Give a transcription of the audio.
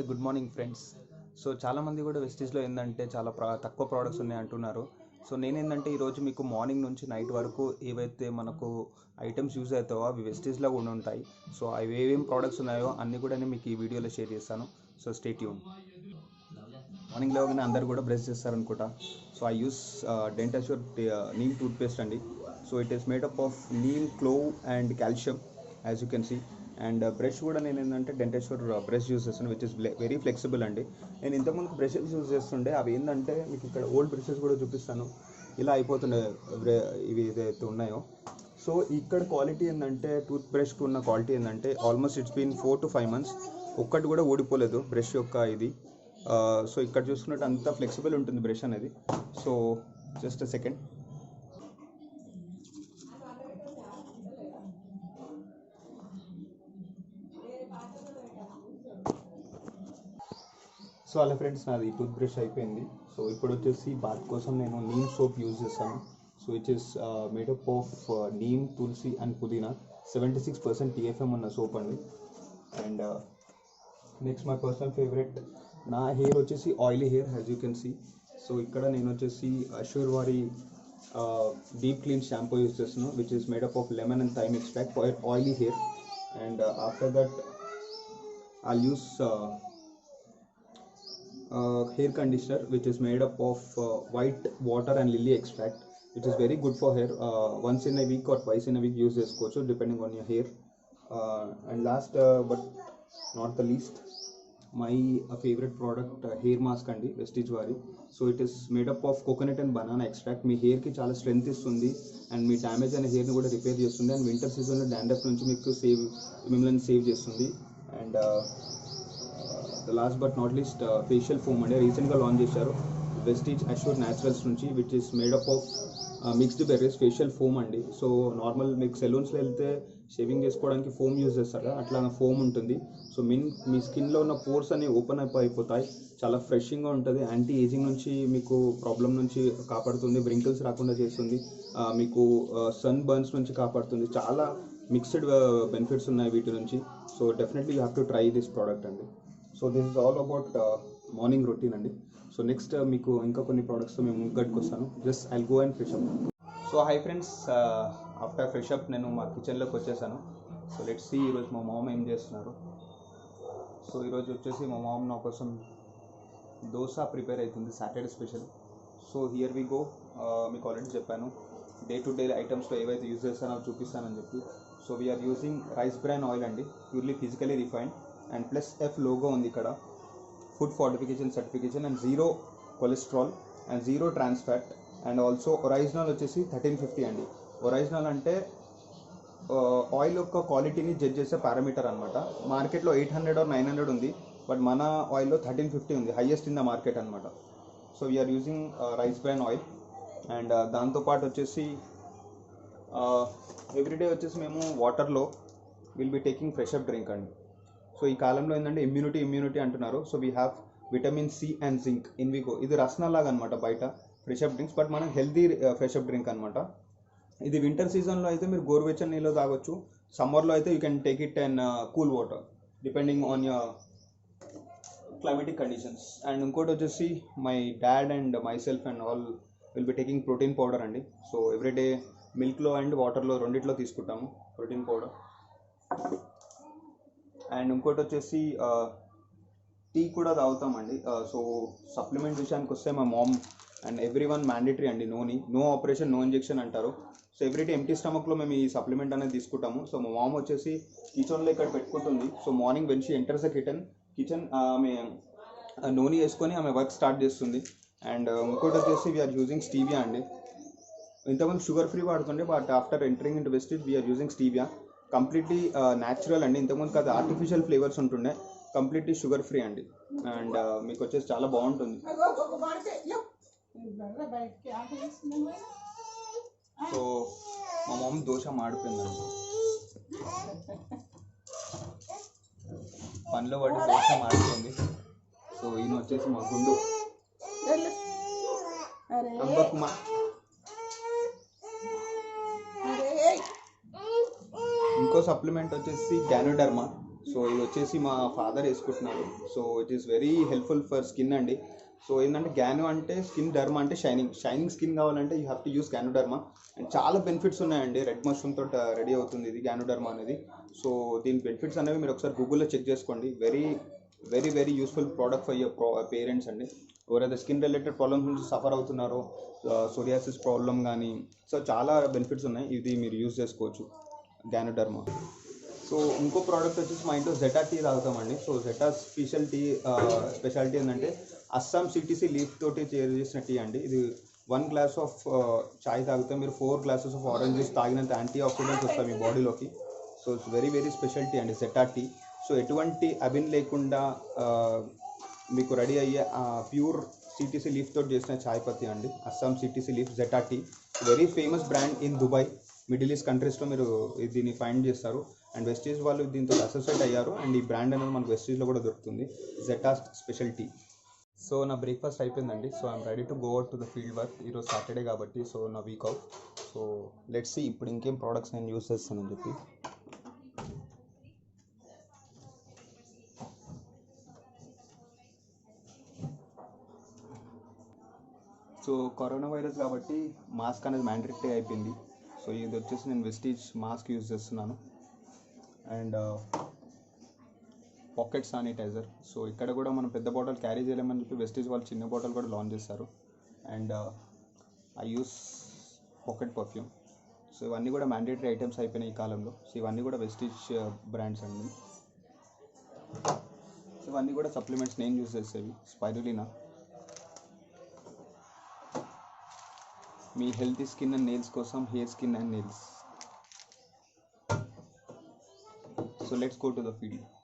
Good morning friends. So చాలామంది కూడా వెస్టీజ్లో ఏంటంటే చాలా తక్కువ ప్రోడక్ట్స్ ఉన్నాయి అంటున్నారు. సో నేనేంటంటే ఈరోజు మీకు మార్నింగ్ నుంచి నైట్ వరకు ఏవైతే మనకు ఐటమ్స్ యూజ్ అవుతాయో అవి వెస్టీజ్లో కూడా ఉంటాయి. సో అవి ఏమేమి ప్రోడక్ట్స్ ఉన్నాయో అన్నీ కూడా నేను మీకు ఈ వీడియోలో షేర్ చేస్తాను. So stay tune. మార్నింగ్ లేవగానే అందరు కూడా బ్రష్ చేస్తారనుకుంటా. So I use Dentassure neem toothpaste అండి. So it is made up of neem, clove and calcium as you can see. And brush కూడా నేను ఏంటంటే డెంటాష్యూర్ బ్రష్ యూస్ చేస్తాను, విచ్ ఇస్ వెరీ ఫ్లెక్సిబుల్ అండి. నేను ఇంతకుముందు బ్రషెస్ యూస్ చేస్తుండే, అవి ఏంటంటే మీకు ఇక్కడ ఓల్డ్ బ్రషెస్ కూడా చూపిస్తాను. ఇలా అయిపోతుండే ఇవి ఏదైతే ఉన్నాయో. సో ఇక్కడ క్వాలిటీ ఏంటంటే టూత్ బ్రష్కి ఉన్న క్వాలిటీ ఏంటంటే almost it's been 4 to 5 months. ఒక్కటి కూడా ఊడిపోలేదు బ్రష్ యొక్క ఇది. సో ఇక్కడ చూసుకున్నట్టు అంత ఫ్లెక్సిబుల్ ఉంటుంది బ్రష్ అనేది. So just a second. So అలా ఫ్రెండ్స్, నాది టూత్ బ్రష్ అయిపోయింది. సో ఇప్పుడు వచ్చేసి బాత్ కోసం నేను నీమ్ సోప్ యూజ్ చేస్తాను. So it is made up of neem, tulsi and pudina. 76% TFM ఉన్న సోప్ అండి. And next my personal favourite, నా హెయిర్ వచ్చేసి oily hair as you can see. So ఇక్కడ నేను వచ్చేసి అష్యూర్ వారి డీప్ క్లీన్ షాంపూ యూజ్ చేస్తున్నాను, which is made up of lemon and thyme extract for oily hair. And after that I'll use hair conditioner, which is made up of white water and lily extract, which is very good for hair. Once in a week or twice in a week use చేసుకోవచ్చు depending on your hair. And last but not the least, my favorite product, hair mask అండి, Vestige వారి. So it is made up of coconut and banana extract. మీ హెయిర్కి చాలా strength ఇస్తుంది and me damage అయిన హెయిర్ని కూడా రిపేర్ చేస్తుంది. అండ్ వింటర్ సీజన్లో డాండ్రఫ్ నుంచి మీకు మిమ్మల్ని సేవ్ చేస్తుంది. And the last but not least, facial foam అంటే రీసెంట్గా లాంచ్ చేశారు వెస్టీజ్ అష్యూర్ న్యాచురల్స్ నుంచి, which is made up of mixed berries facial foam అండి. సో నార్మల్ మీకు సెలూన్స్లో వెళ్తే షేవింగ్ చేసుకోవడానికి ఫోమ్ యూజ్ చేస్తారు కదా, అట్లా ఫోమ్ ఉంటుంది. సో మీ స్కిన్లో ఉన్న పోర్స్ అన్ని ఓపెన్ అయిపోతాయి, చాలా ఫ్రెషింగ్గా ఉంటుంది. యాంటీ ఏజింగ్ నుంచి మీకు ప్రాబ్లం నుంచి కాపాడుతుంది, బ్రింకిల్స్ రాకుండా చేస్తుంది, మీకు సన్ బర్న్స్ నుంచి కాపాడుతుంది. చాలా మిక్స్డ్ బెనిఫిట్స్ ఉన్నాయి వీటి నుంచి. So definitely you have to try this product అండి. So this is all about morning routine అండి. సో నెక్స్ట్ మీకు ఇంకా కొన్ని ప్రోడక్ట్స్తో మేము ముంగట్టుకు వస్తాను. Just I'll go and fresh up. So hi friends, after fresh up నేను మా కిచెన్లోకి వచ్చేసాను. సో లెట్స్ సీ ఈరోజు మా మామ్ ఏం చేస్తున్నారు. సో ఈరోజు వచ్చేసి మా మామ్ నా కోసం దోశ ప్రిపేర్ అవుతుంది, Saturday special. So here we go. మీకు ఆల్రెడీ చెప్పాను డే టు డే ఐటమ్స్లో ఏవైతే యూజ్ చేస్తానో చూపిస్తానని చెప్పి. So we are using rice bran oil అండి, purely physically refined. And +F logo ఉంది ఇక్కడ, food fortification certification, and 0 cholesterol and 0 trans fat. And also original వచ్చేసి 1350 అండి. ఒరిజినల్ అంటే ఆయిల్ యొక్క క్వాలిటీని జడ్జ్ చేసే పారామీటర్ అనమాట. మార్కెట్లో 800 or 900 ఉంది, బట్ మన ఆయిల్లో 1350 ఉంది, హైయెస్ట్ ఇన్ ద మార్కెట్ అనమాట. So we are using rice bran oil. And దాంతోపాటు వచ్చేసి ఎవ్రీడే వచ్చేసి మేము వాటర్లో will be taking fresh up drink అండి. సో ఈ కాలంలో ఏంటంటే ఇమ్యూనిటీ అంటున్నారు. So we have vitamin C and zinc in Vigo. ఇది రస్నాలాగా అనమాట బయట ఫ్రెష్ అప్ డ్రింక్స్, బట్ మనం హెల్తీ ఫ్రెష్ అప్ డ్రింక్ అనమాట. ఇది వింటర్ సీజన్లో అయితే మీరు గోరువెచ్చని నీళ్ళు తాగొచ్చు, సమ్మర్లో అయితే you can take it and cool water depending on your climatic conditions. And ఇంకోటి వచ్చేసి my dad and my self and all will be taking protein powder అండి. సో ఎవ్రీడే మిల్క్లో అండ్ వాటర్లో రెండిట్లో తీసుకుంటాము ప్రోటీన్ పౌడర్. అండ్ ఇంకోటి వచ్చేసి tea కూడా తాగుతామండి. So supplement విషయానికి వస్తే మా mom and every one mandatory అండి, నో ఆపరేషన్ నో ఇంజెక్షన్ అంటారు. సో ఎవ్రీడే ఎంటీ స్టమక్లో మేము ఈ సప్లిమెంట్ అనేది తీసుకుంటాము. సో మా మామ్ వచ్చేసి కిచెన్లో ఇక్కడ పెట్టుకుంటుంది. So morning when she enters the kitchen ఆమె నూనె వేసుకొని ఆమె వర్క్ స్టార్ట్ చేస్తుంది. అండ్ ఇంకోటి వచ్చేసి వీఆర్ యూజింగ్ స్టీవియా అండి. ఇంతకుముందు షుగర్ ఫ్రీ వాడుతుండే, but after entering into Vestige we are using stevia. Completely natural అండి. ఇంతకుముందు కాదు ఆర్టిఫిషియల్ ఫ్లేవర్స్ ఉంటుండే, కంప్లీట్లీ షుగర్ ఫ్రీ అండి. అండ్ మీకు వచ్చేసి చాలా బాగుంటుంది. సో మా మమ్మీ దోశ మాడిపోయిందండి, పనిలో పడి దోశ మాడిపోయింది. సో ఈయన వచ్చేసి మా గుండు అబ్బకుమా. ఇంకో సప్లిమెంట్ వచ్చేసి గ్యానోడర్మా. సో ఇది వచ్చేసి మా ఫాదర్ వేసుకుంటున్నారు. So it is very helpful for skin అండి. సో ఏంటంటే గ్యాను అంటే స్కిన్, డర్మా అంటే షైనింగ్ స్కిన్ కావాలంటే you have to use ganoderma. And చాలా బెనిఫిట్స్ ఉన్నాయండి. రెడ్ మష్రూమ్ తోటి రెడీ అవుతుంది ఇది గ్యానోడర్మా అనేది. సో దీని బెనిఫిట్స్ అనేవి మీరు ఒకసారి గూగుల్లో చెక్ చేసుకోండి. Very very very useful product for your parents అండి. ఎవరైతే స్కిన్ రిలేటెడ్ ప్రాబ్లమ్స్ నుంచి సఫర్ అవుతున్నారో, సోరియాసిస్ ప్రాబ్లం కానీ, సో చాలా బెనిఫిట్స్ ఉన్నాయి. ఇది మీరు యూజ్ చేసుకోవచ్చు గ్యానోడర్మా. సో ఇంకో ప్రోడక్ట్ వచ్చేసి మా ఇంట్లో జెటా టీ తాగుతామండి. సో జెటా స్పెషాలిటీ ఏంటంటే అస్సాం సిటీసీ లీఫ్ తోటి తయారు చేసిన టీ అండి. ఇది 1 గ్లాస్ ఆఫ్ చాయ్ తాగితే మీరు 4 గ్లాసెస్ ఆఫ్ ఆరెంజ్ జ్యూస్ తాగినంత యాంటీ ఆక్సిడెంట్స్ వస్తాయి మీ బాడీలోకి. So it's very very special tea అండి జెటా టీ. సో ఎటువంటి అబిన్ లేకుండా మీకు రెడీ అయ్యే ప్యూర్ సిటీసీ లీఫ్ తోటి చేసిన చాయ్ పత్తి అండి, Assam CTC leaf Zeta tea. Very famous brand in Dubai, middle east కంట్రీస్లో మీరు దీన్ని ఫైండ్ చేస్తారు. అండ్ వెస్టీజ్ వాళ్ళు దీంతో అసోసియేట్ అయ్యారు. అండ్ ఈ బ్రాండ్ అనేది మనకు వెస్టీజ్లో కూడా దొరుకుతుంది, జెటా స్పెషల్ టీ. సో నా బ్రేక్ఫాస్ట్ అయిపోయిందండి. So I'm ready to go out to the field work. ఈరోజు సాటర్డే కాబట్టి సో నా week off. So let's see ఇప్పుడు ఇంకేం ప్రోడక్ట్స్ నేను యూస్ చేస్తానని చెప్పి. సో కరోనా వైరస్ కాబట్టి మాస్క్ అనేది మ్యాండేటరీ అయిపోయింది. సో ఇది వచ్చేసి నేను వెస్టీజ్ మాస్క్ యూజ్ చేస్తున్నాను. And pocket sanitiser. సో ఇక్కడ కూడా మనం పెద్ద బాటిల్ క్యారీ చేయలేమని చెప్పి వెస్టీజ్ వాళ్ళు చిన్న బాటిల్ కూడా లాంచ్ చేస్తారు. And I use pocket perfume. So ఇవన్నీ కూడా మ్యాండేటరీ ఐటమ్స్ అయిపోయినాయి ఈ కాలంలో. సో ఇవన్నీ కూడా వెస్టీజ్ బ్రాండ్స్ అండి. సో ఇవన్నీ కూడా సప్లిమెంట్స్ నేను యూజ్ చేసేవి. స్పైరులినా. మీ హెల్తీ స్కిన్ అండ్ నెయిల్స్ కోసం hair skin and nails. So let's go to the field.